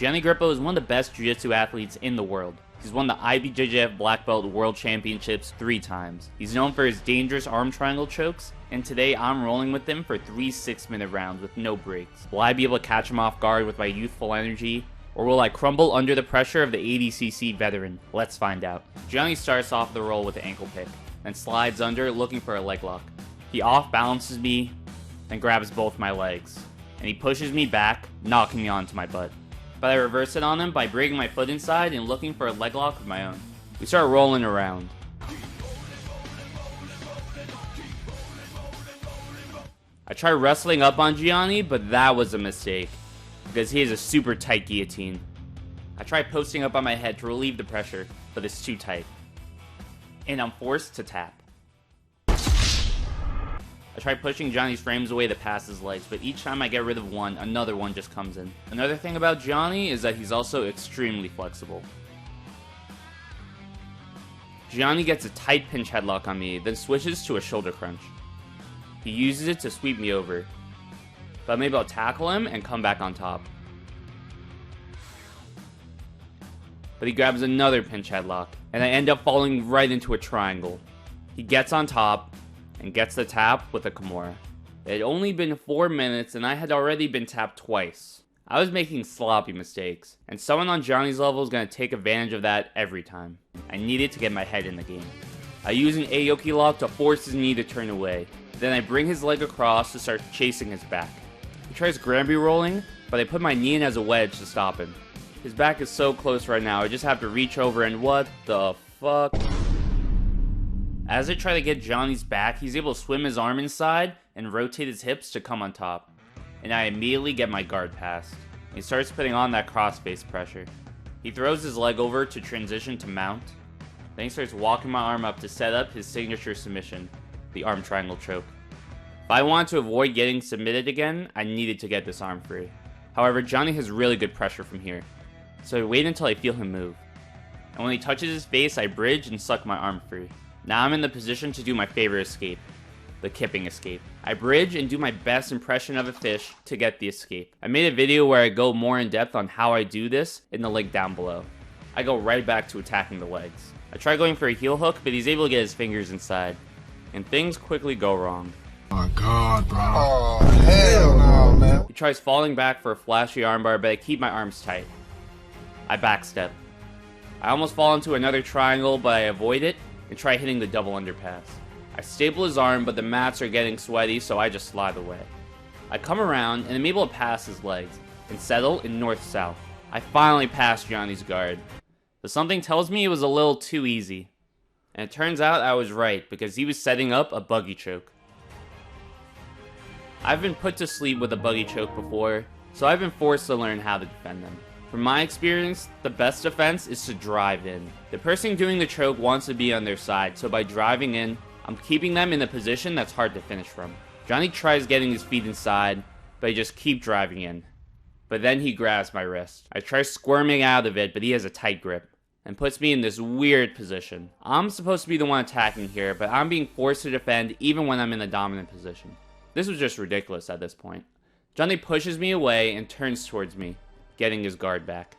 Gianni Grippo is one of the best jiu-jitsu athletes in the world. He's won the IBJJF Black Belt World Championships 3 times. He's known for his dangerous arm triangle chokes, and today I'm rolling with him for 3 6-minute rounds with no breaks. Will I be able to catch him off guard with my youthful energy, or will I crumble under the pressure of the 80cc veteran? Let's find out. Gianni starts off the roll with an ankle pick, then slides under looking for a leg lock. He off-balances me, then grabs both my legs, and he pushes me back, knocking me onto my butt. But I reverse it on him by bringing my foot inside and looking for a leg lock of my own. We start rolling around. I try wrestling up on Gianni, but that was a mistake, because he has a super tight guillotine. I try posting up on my head to relieve the pressure, but it's too tight. And I'm forced to tap. I try pushing Gianni's frames away to pass his legs, but each time I get rid of one, another one just comes in. Another thing about Gianni is that he's also extremely flexible. Gianni gets a tight pinch headlock on me, then switches to a shoulder crunch. He uses it to sweep me over, but I'm able to tackle him and come back on top. But he grabs another pinch headlock, and I end up falling right into a triangle. He gets on top, and gets the tap with a Kimura. It had only been 4 minutes and I had already been tapped twice. I was making sloppy mistakes, and someone on Gianni's level is going to take advantage of that every time. I needed to get my head in the game. I use an Aoki lock to force his knee to turn away. Then I bring his leg across to start chasing his back. He tries Granby rolling, but I put my knee in as a wedge to stop him. His back is so close right now, I just have to reach over and what the fuck? As I try to get Gianni's back, he's able to swim his arm inside and rotate his hips to come on top. And I immediately get my guard passed. He starts putting on that cross-face pressure. He throws his leg over to transition to mount. Then he starts walking my arm up to set up his signature submission, the arm triangle choke. If I wanted to avoid getting submitted again, I needed to get this arm free. However, Gianni has really good pressure from here, so I wait until I feel him move. And when he touches his face, I bridge and suck my arm free. Now I'm in the position to do my favorite escape, the kipping escape. I bridge and do my best impression of a fish to get the escape. I made a video where I go more in depth on how I do this in the link down below. I go right back to attacking the legs. I try going for a heel hook, but he's able to get his fingers inside, and things quickly go wrong. Oh my god, bro. Oh, hell no, man. He tries falling back for a flashy armbar, but I keep my arms tight. I backstep. I almost fall into another triangle, but I avoid it and try hitting the double underpass. I staple his arm, but the mats are getting sweaty, so I just slide away. I come around and am able to pass his legs and settle in north-south. I finally pass Gianni's guard, but something tells me it was a little too easy. And it turns out I was right, because he was setting up a buggy choke. I've been put to sleep with a buggy choke before, so I've been forced to learn how to defend them. From my experience, the best defense is to drive in. The person doing the choke wants to be on their side, so by driving in, I'm keeping them in a position that's hard to finish from. Gianni tries getting his feet inside, but I just keep driving in. But then he grabs my wrist. I try squirming out of it, but he has a tight grip and puts me in this weird position. I'm supposed to be the one attacking here, but I'm being forced to defend even when I'm in a dominant position. This was just ridiculous at this point. Gianni pushes me away and turns towards me, getting his guard back.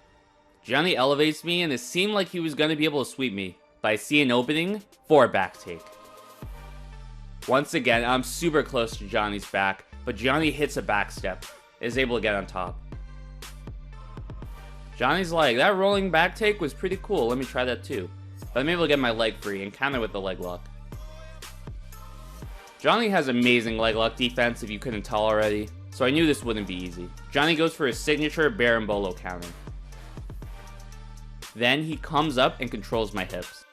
Gianni elevates me and it seemed like he was going to be able to sweep me, but I see an opening for a back take. Once again, I'm super close to Gianni's back, but Gianni hits a back step, is able to get on top. Gianni's like, that rolling back take was pretty cool, let me try that too. But I'm able to get my leg free and counter with the leg lock. Gianni has amazing leg lock defense if you couldn't tell already, so I knew this wouldn't be easy. Gianni goes for his signature berimbolo counter. Then he comes up and controls my hips.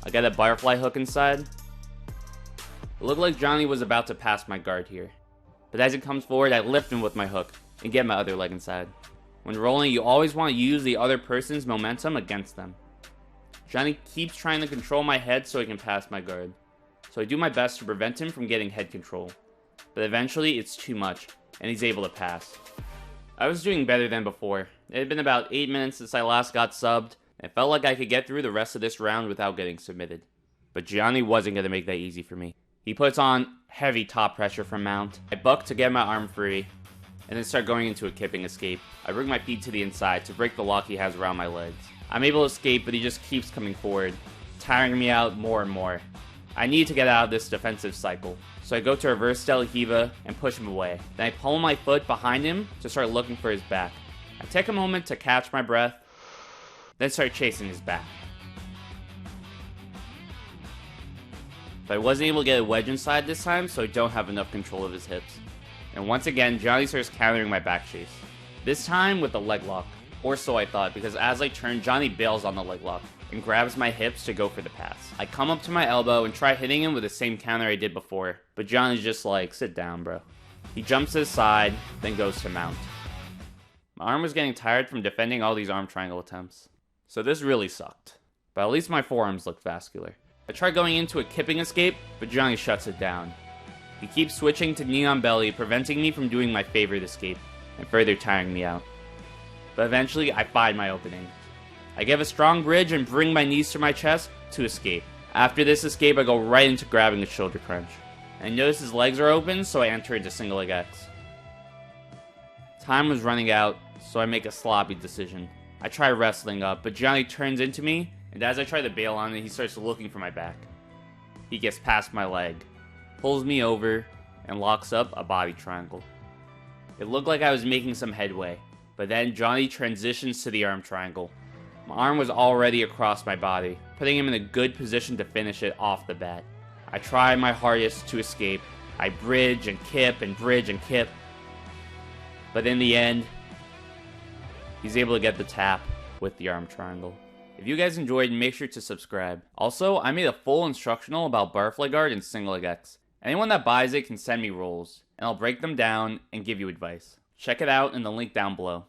I get a butterfly hook inside. It looked like Gianni was about to pass my guard here, but as he comes forward, I lift him with my hook and get my other leg inside. When rolling, you always want to use the other person's momentum against them. Gianni keeps trying to control my head so he can pass my guard, so I do my best to prevent him from getting head control, but eventually it's too much, and he's able to pass. I was doing better than before. It had been about 8 minutes since I last got subbed, and it felt like I could get through the rest of this round without getting submitted. But Gianni wasn't going to make that easy for me. He puts on heavy top pressure from mount. I buck to get my arm free, and then start going into a kipping escape. I bring my feet to the inside to break the lock he has around my legs. I'm able to escape, but he just keeps coming forward, tiring me out more and more. I need to get out of this defensive cycle, so I go to reverse De La Riva and push him away. Then I pull my foot behind him to start looking for his back. I take a moment to catch my breath, then start chasing his back. But I wasn't able to get a wedge inside this time, so I don't have enough control of his hips. And once again, Johnny starts countering my back chase. This time with a leg lock. Or so I thought, because as I turn, Johnny bails on the leg lock and grabs my hips to go for the pass. I come up to my elbow and try hitting him with the same counter I did before, but Johnny's just like, sit down, bro. He jumps to the side, then goes to mount. My arm was getting tired from defending all these arm triangle attempts, so this really sucked. But at least my forearms looked vascular. I try going into a kipping escape, but Johnny shuts it down. He keeps switching to knee on belly, preventing me from doing my favorite escape, and further tiring me out. But eventually, I find my opening. I give a strong bridge and bring my knees to my chest to escape. After this escape, I go right into grabbing a shoulder crunch. I notice his legs are open, so I enter into single leg X. Time was running out, so I make a sloppy decision. I try wrestling up, but Johnny turns into me, and as I try to bail on it, he starts looking for my back. He gets past my leg, pulls me over, and locks up a body triangle. It looked like I was making some headway, but then Johnny transitions to the arm triangle. My arm was already across my body, putting him in a good position to finish it off the bat. I try my hardest to escape. I bridge and kip and bridge and kip. But in the end, he's able to get the tap with the arm triangle. If you guys enjoyed, make sure to subscribe. Also, I made a full instructional about butterfly guard and single leg X. Anyone that buys it can send me rolls, and I'll break them down and give you advice. Check it out in the link down below.